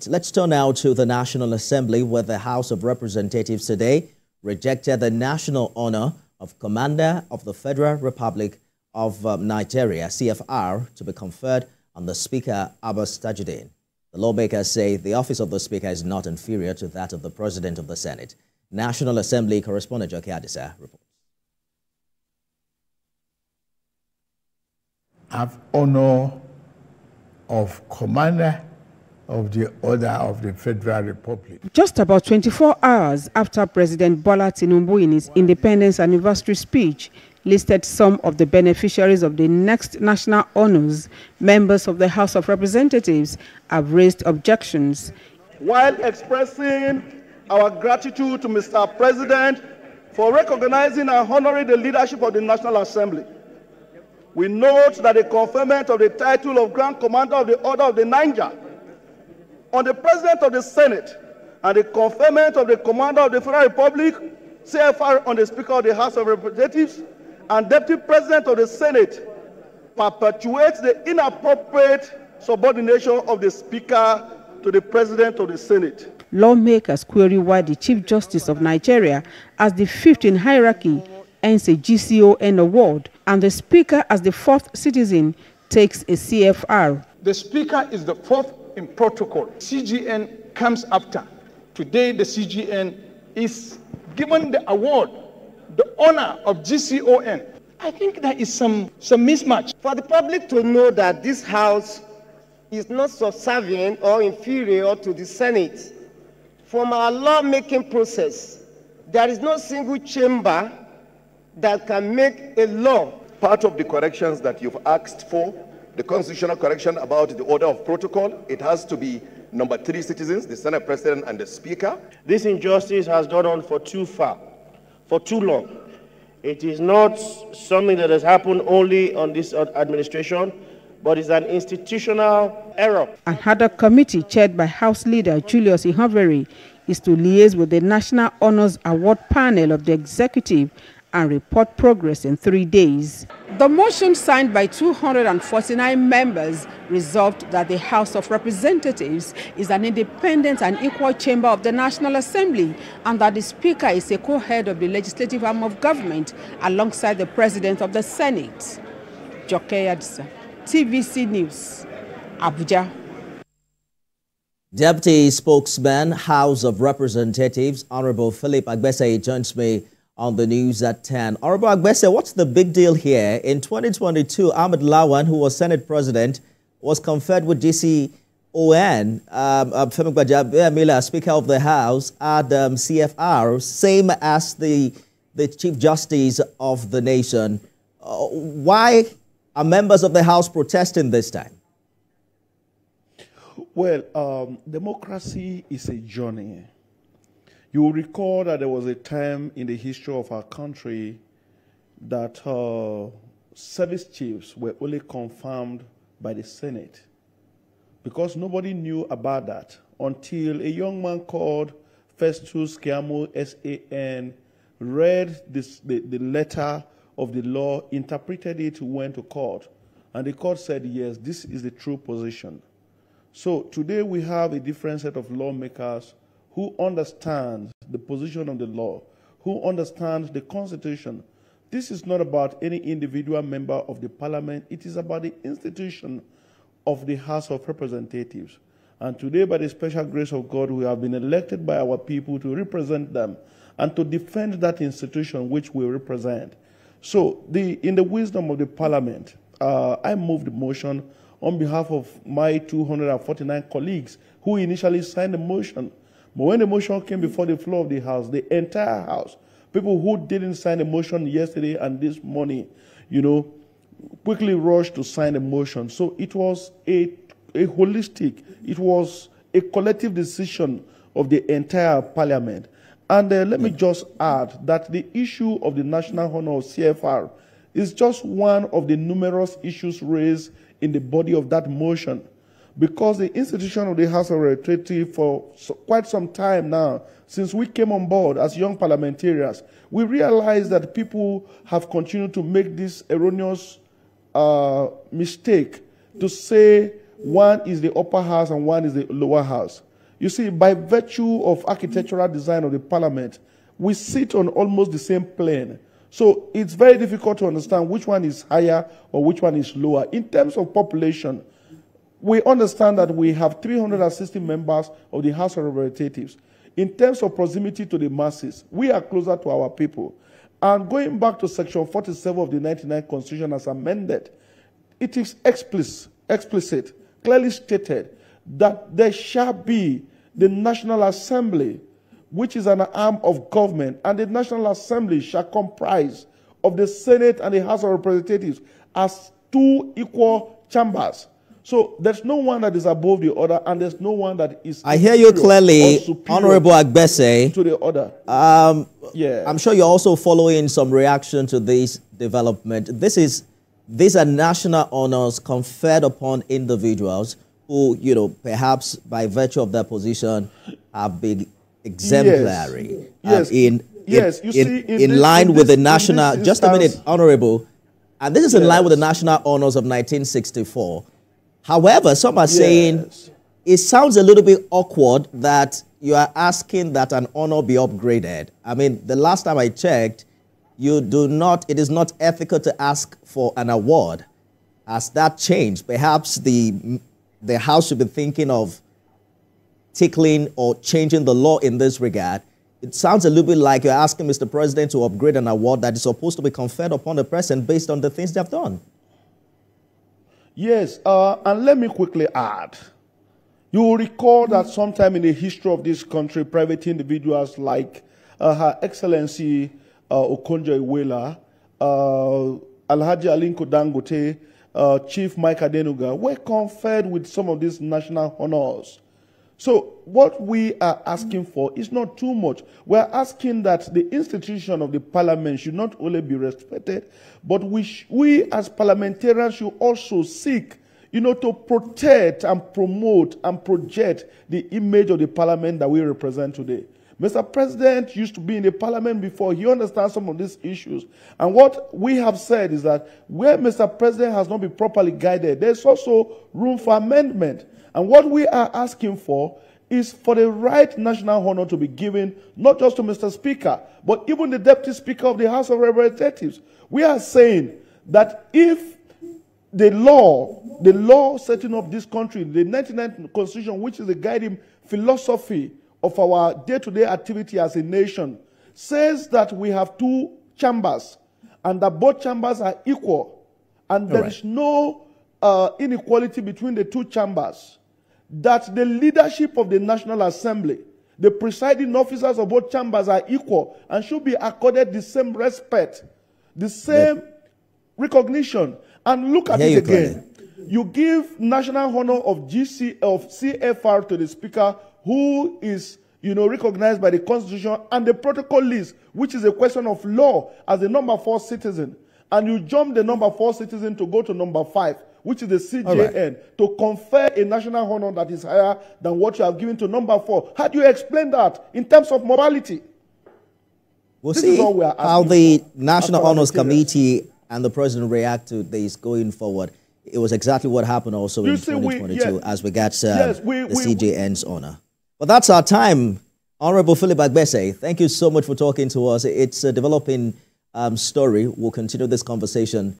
Let's turn now to the National Assembly, where the House of Representatives today rejected the national honor of Commander of the Federal Republic of Nigeria, CFR, to be conferred on the Speaker, Abbas Tajudeen. The lawmakers say the office of the Speaker is not inferior to that of the President of the Senate. National Assembly correspondent Joke Adisa reports. Have honor of Commander of the Order of the Federal Republic. Just about 24 hours after President Bola Tinubu, in his independence anniversary speech, listed some of the beneficiaries of the next national honors, members of the House of Representatives have raised objections. While expressing our gratitude to Mr. President for recognizing and honoring the leadership of the National Assembly, we note that the conferment of the title of Grand Commander of the Order of the Niger on the President of the Senate and the conferment of the Commander of the Federal Republic, CFR, on the Speaker of the House of Representatives and Deputy President of the Senate perpetuates the inappropriate subordination of the Speaker to the President of the Senate. Lawmakers query why the Chief Justice of Nigeria, as the fifth in hierarchy, earns a GCON award, and the Speaker, as the fourth citizen, takes a CFR. The Speaker is the fourth in protocol. CGN comes after. Today, the CGN is given the award, the honor of GCON. I think there is some mismatch. For the public to know that this House is not subservient or inferior to the Senate, from our lawmaking process, there is no single chamber that can make a law. Part of the corrections that you've asked for, the constitutional correction about the order of protocol, it has to be number 3 citizens, the Senate President and the Speaker. This injustice has gone on for too long. It is not something that has happened only on this administration, but it's an institutional error. Another committee chaired by House Leader Julius Ihoveri is to liaise with the National Honors Award panel of the executive and report progress in 3 days. The motion, signed by 249 members, resolved that the House of Representatives is an independent and equal chamber of the National Assembly, and that the Speaker is a co-head of the legislative arm of government alongside the President of the Senate. Joke Adisa, TVC News, Abuja. Deputy Spokesman, House of Representatives, Honorable Philip Agbese, joins me on the news at 10. Honorable Agbese, what's the big deal here? In 2022, Ahmed Lawan, who was Senate President, was conferred with GCON. Femi Gbajabiamila, Speaker of the House, at CFR, same as the Chief Justice of the nation. Why are members of the House protesting this time? Well, democracy is a journey. You will recall that there was a time in the history of our country that service chiefs were only confirmed by the Senate, because nobody knew about that until a young man called Festus Keyamo, SAN, read the letter of the law, interpreted it, went to court, and the court said, yes, this is the true position. So today we have a different set of lawmakers who understand the position of the law, who understand the Constitution. This is not about any individual member of the Parliament. It is about the institution of the House of Representatives. And today, by the special grace of God, we have been elected by our people to represent them and to defend that institution which we represent. So, in the wisdom of the Parliament, I moved the motion on behalf of my 249 colleagues who initially signed the motion. But when the motion came before the floor of the House, the entire House, people who didn't sign the motion yesterday and this morning, quickly rushed to sign the motion. So it was a holistic, it was a collective decision of the entire Parliament. And let me just add that the issue of the national honor of CFR is just one of the numerous issues raised in the body of that motion. Because the institution of the House of Representatives for quite some time now, since we came on board as young parliamentarians, we realized that people have continued to make this erroneous mistake to say one is the upper house and one is the lower house. You see, by virtue of architectural design of the parliament, we sit on almost the same plane. So it's very difficult to understand which one is higher or which one is lower. In terms of population, we understand that we have 360 members of the House of Representatives. In terms of proximity to the masses, we are closer to our people. And going back to Section 47 of the 1999 Constitution as amended, it is explicit, clearly stated that there shall be the National Assembly, which is an arm of government, and the National Assembly shall comprise of the Senate and the House of Representatives as two equal chambers. So there's no one that is above the other, and there's no one that is. I hear you clearly, Honorable Agbese. To the other. Yeah. I'm sure you're also following some reaction to this development. These are national honors conferred upon individuals who, you know, perhaps by virtue of their position have been exemplary. In line with the national. Just a minute, Honorable. And this is in line with the national honors of 1964. However, some are saying it sounds a little bit awkward that you are asking that an honor be upgraded. I mean, the last time I checked, it is not ethical to ask for an award. Has that changed? Perhaps the House should be thinking of tickling or changing the law in this regard. It sounds a little bit like you're asking Mr. President to upgrade an award that is supposed to be conferred upon the president based on the things they have done. Yes, and let me quickly add. You will recall that sometime in the history of this country, private individuals like Her Excellency Okonjo-Iweala, Alhaji Aliko Dangote, Chief Mike Adenuga were conferred with some of these national honors. So what we are asking for is not too much. We're asking that the institution of the parliament should not only be respected, but we as parliamentarians should also seek, you know, to protect and promote and project the image of the parliament that we represent today. Mr. President used to be in the parliament before. He understands some of these issues. And what we have said is that where Mr. President has not been properly guided, there's also room for amendment. And what we are asking for is for the right national honor to be given, not just to Mr. Speaker, but even the Deputy Speaker of the House of Representatives. We are saying that if the law setting up this country, the 1999 Constitution, which is the guiding philosophy of our day-to-day activity as a nation, says that we have two chambers and that both chambers are equal, and there is no inequality between the two chambers, that the leadership of the National Assembly, the presiding officers of both chambers are equal and should be accorded the same respect, the same recognition. And look at it again. You give national honor of CFR to the Speaker, who is, you know, recognized by the Constitution and the protocol list, which is a question of law, as the number 4 citizen. And you jump the number 4 citizen to go to number 5, which is the CJN, to confer a national honor that is higher than what you have given to number 4. How do you explain that in terms of morality? We'll see how the National Honors Committee and the President react to this going forward. It was exactly what happened also in 2022 as we got the CJN's honor. But that's our time. Honorable Philip Agbese, thank you so much for talking to us. It's a developing story. We'll continue this conversation